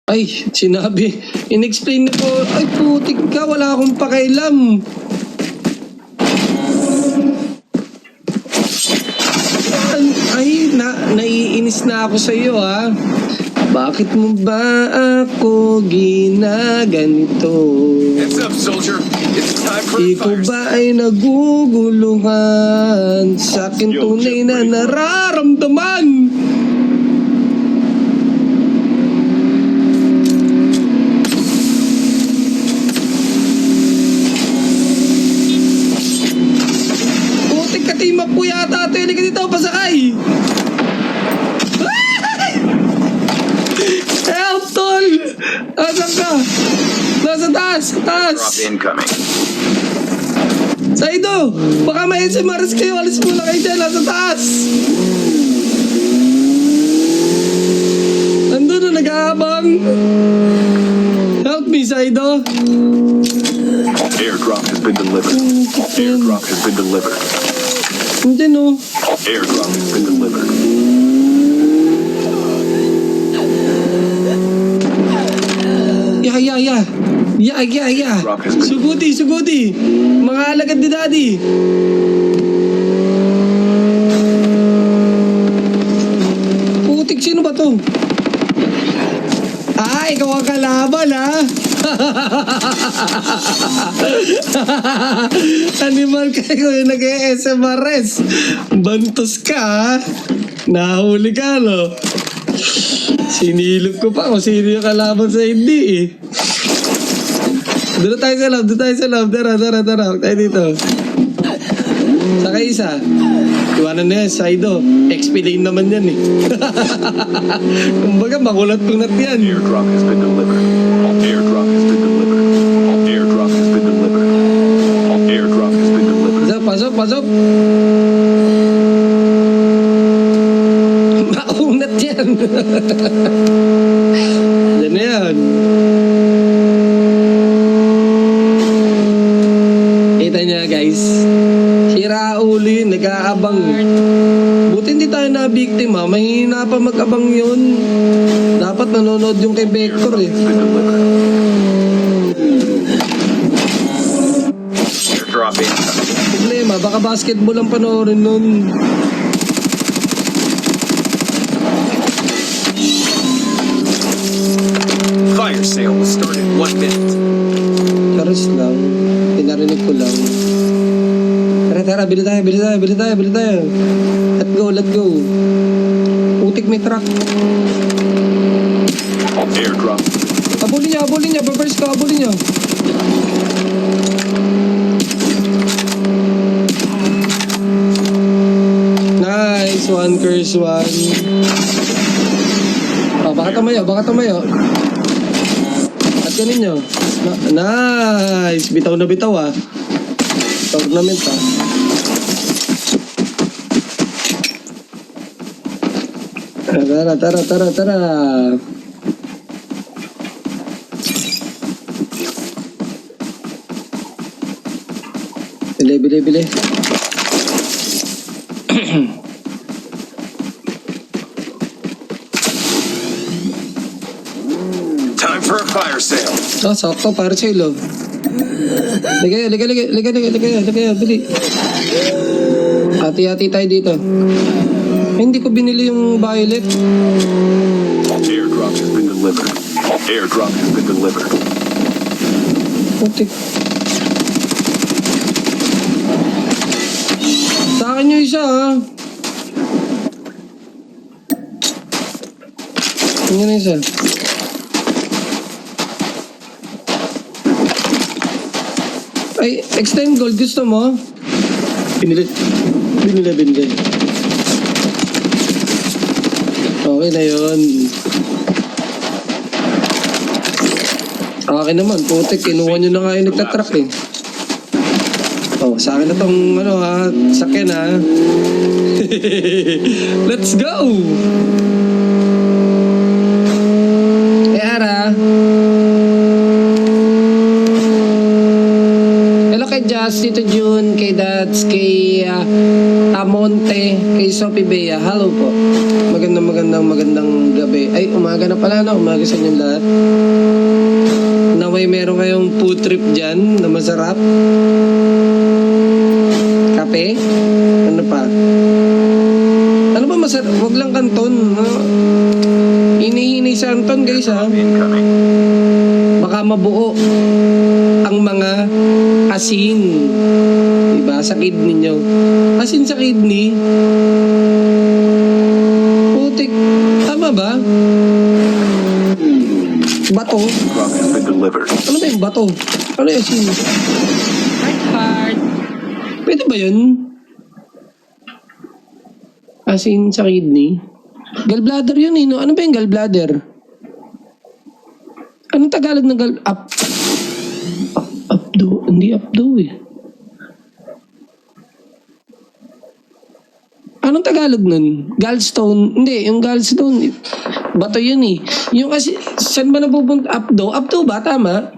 Ay, sinabi. In-explain na po. Ay, putik ka. Wala akong pakailam. Ay, naiinis na ako sa iyo, ha? Bakit mo ba ako ginaganito? Heads up, soldier. It's time for a Ikaw fire ba ay naguguluhan sa akin tunay na nararamdaman? Putik ka, team up po yata ito. Halika dito, pasakay! Help, tol! Asan ka? Nasa taas! Taas! drop incoming. Saido! Baka may SMRs kayo! Alis muna kayo dyan! Nasa taas! Nandun na nag-aabang! Help me, Saido! Airdrop has been delivered. Airdrop has been delivered. Hindi no. Airdrop has been delivered. Yeah. Suguti! Mga alagad ni Daddy! Putik, sino ba to? Ah, ikaw ang kalaban, ha? Animal kayo yung nag-SMRS. Bantos ka, ha? Nahuli ka, no? Sinilip ko pa kung sino yung kalaban sa hindi, eh. Doon tayo sa loob. Tara. Huwag tayo dito. Saka isa. Iwanan na yan, Saido. XP lane naman yan, eh. Kumbaga, makulat kunat yan. Airdrop has been delivered. Airdrop has been delivered. Airdrop has been delivered. Airdrop has been delivered. Pasok. Makunat yan. Yan na yan. Kita niya, guys. Sira uli, nag-aabang. Buti hindi tayo na-biktima. Mahina pa mag-abang yun. Dapat nanonood yung kay Vector, eh. Airdrop incoming. Problema, baka basketball ang panoorin nun. Fire sale will start in 1 minute. Charis lang. Pinarinig ko lang. Tara, bili tayo. Let's go. Putik, may truck. Airdrop. Abulin niya. Babers ka, abulin niya. Nice. One curse, one. Oh, baka tumayo. At ganin nyo. Nice. Bitaw na bitaw, ah. Tournament, ah. Tara. Bili. Time for a fire sale. Oh, sakto, para sa ilo. Ligay, bili. Hati-hati tayo dito. Hindi ko binili yung violet. Airdrop has been delivered. Airdrop has been delivered. Putik. Sa akin yung isa, ha? Tingnan na isa. Ay, extend gold. Gusto mo? Binili. Okay na yun. Akin naman, putik. Kinuha nyo na nga yung nagtatrack, eh. Oh, sa akin na tong, sakyan, ha. Let's go! Ara. Hello kay Jazz, Tito June, kay Dats, kay Tamonte, kay Miss Sophie Bea, hello po. Magandang gabi. Ay, umaga na pala, no? Umaga sa inyong lahat. Naway meron kayong food trip dyan na masarap. Kape? Ano pa? Ano ba masarap? Huwag lang kanton. No? Hini-hini sa Anton, guys, ha? Incoming. Baka mabuo ang mga asin. Diba? Sa kidney nyo. Asin sa kidney. Putik. Tama ba? Bato. Drop has been delivered. Ano ba yung bato? Ano yung asin? Heart. Pwede ba yun? Asin sa kidney? Gallbladder yun, eh, no? Ano ba yung gallbladder? Anong Tagalog ng Abdo. Hindi abdo, eh. Anong Tagalog nun? Gallstone? Hindi, yung gallstone, bato yun, eh. Yung kasi, saan ba napupunta? Abdo? Abdo ba? Tama?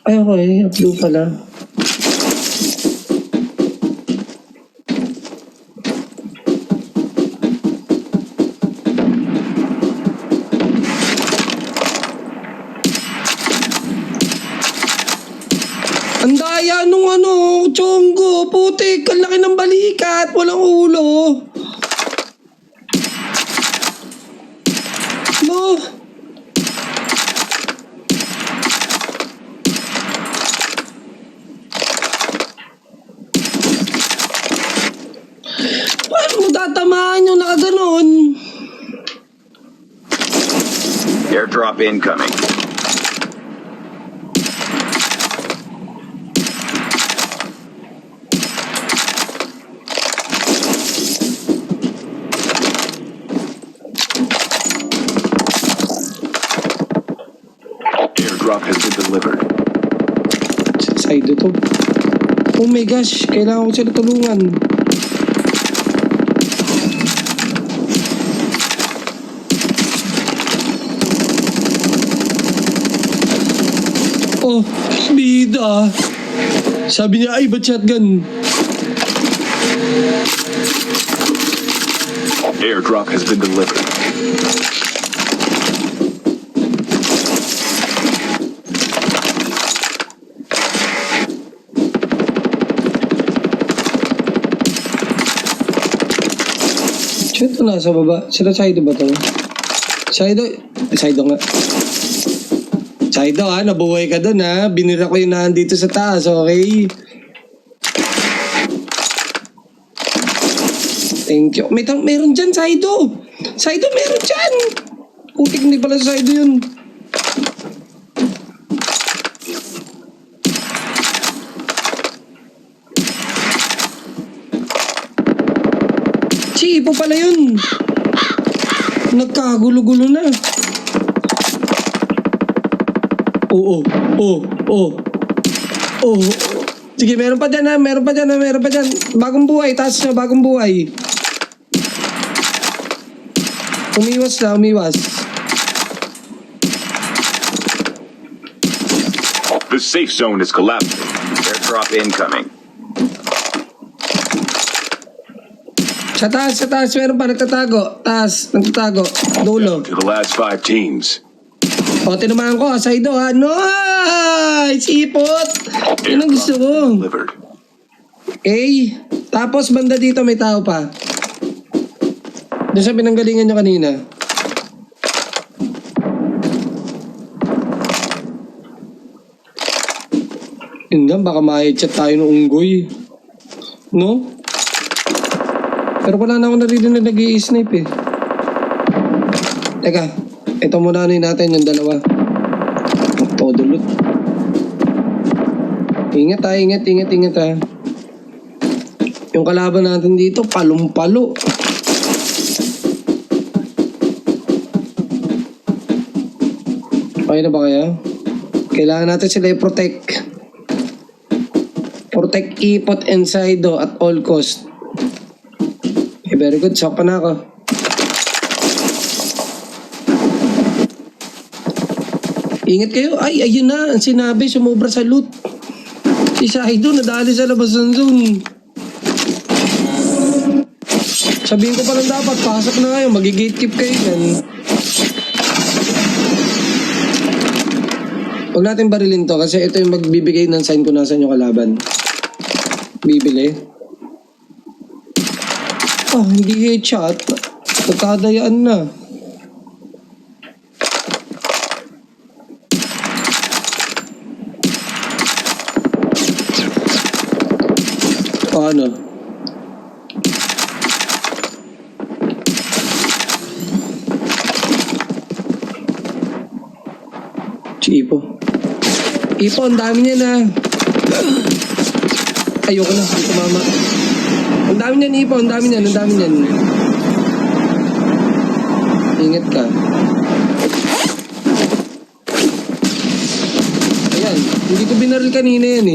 Ay, okay. Abdo pala. Ang daya nung Chonggo, putik, ang laki ng balikat, walang ulo. No. Paano mo tatamaan yung nakaganon? Airdrop incoming. Airdrop has been delivered. Side to. Oh my gosh, kailangan ko sila tulungan. Oh, bida. Sabi niya, ay, ba't shotgun? Airdrop has been delivered. Ito nasa baba. Sila Saido ba to? Saido nga. Saido ha, nabuhay ka dun ha. Binira ko yung nandito sa taas, okay? Thank you. Meron dyan, Saido. Saido, meron dyan. Putik, hindi pala sa Saido yun. Si Ipo pala yun. Nagkagulo-gulo na. Oo. Sige, meron pa dyan. Bagong buhay, taas na, bagong buhay. Umiwas. The safe zone is collapsing. Airdrop incoming. Sa taas, meron pa nagtatago. Nagtatago. Dulo. To the last 5 teams. O, tinamaan ko, Saido ha. Nice! Ipot! Yun ang gusto ko. Delivered. Okay. Tapos, banda dito may tao pa. Doon sa pinanggalingan nyo kanina. Yun nga, baka ma-headshot tayo ng unggoy. No? Pero wala na ako narinig na nag-i-snipe eh. Teka, ito muna natin yung dalawa. Todo loot. Ingat ha. Yung kalaban natin dito, palong-palo. Okay na ba kaya? Kailangan natin sila i-protect. Protect Ipot and Saido at all cost. Okay, very good. Sok pa na ako. Ingat kayo. Ay, ayun na. Ang sinabi, sumobra sa loot. Si Saido nadali sa labas ng zone. Sabihin ko pa lang dapat, pasok na kayo, magi-gatekeep kayo yan. Huwag natin barilin to kasi ito yung magbibigay ng sign kung nasan yung kalaban. Bibili. Oh, hindi headshot. Nagkadayaan na. Paano? Si Ipo. Ipo, ang dami niya na. Ayoko na, hindi tumama. Ang dami niyan, Ipo, ang dami niyan, ang dami niyan. Ingat ka. Ayan, hindi ko binaril kanina yan eh.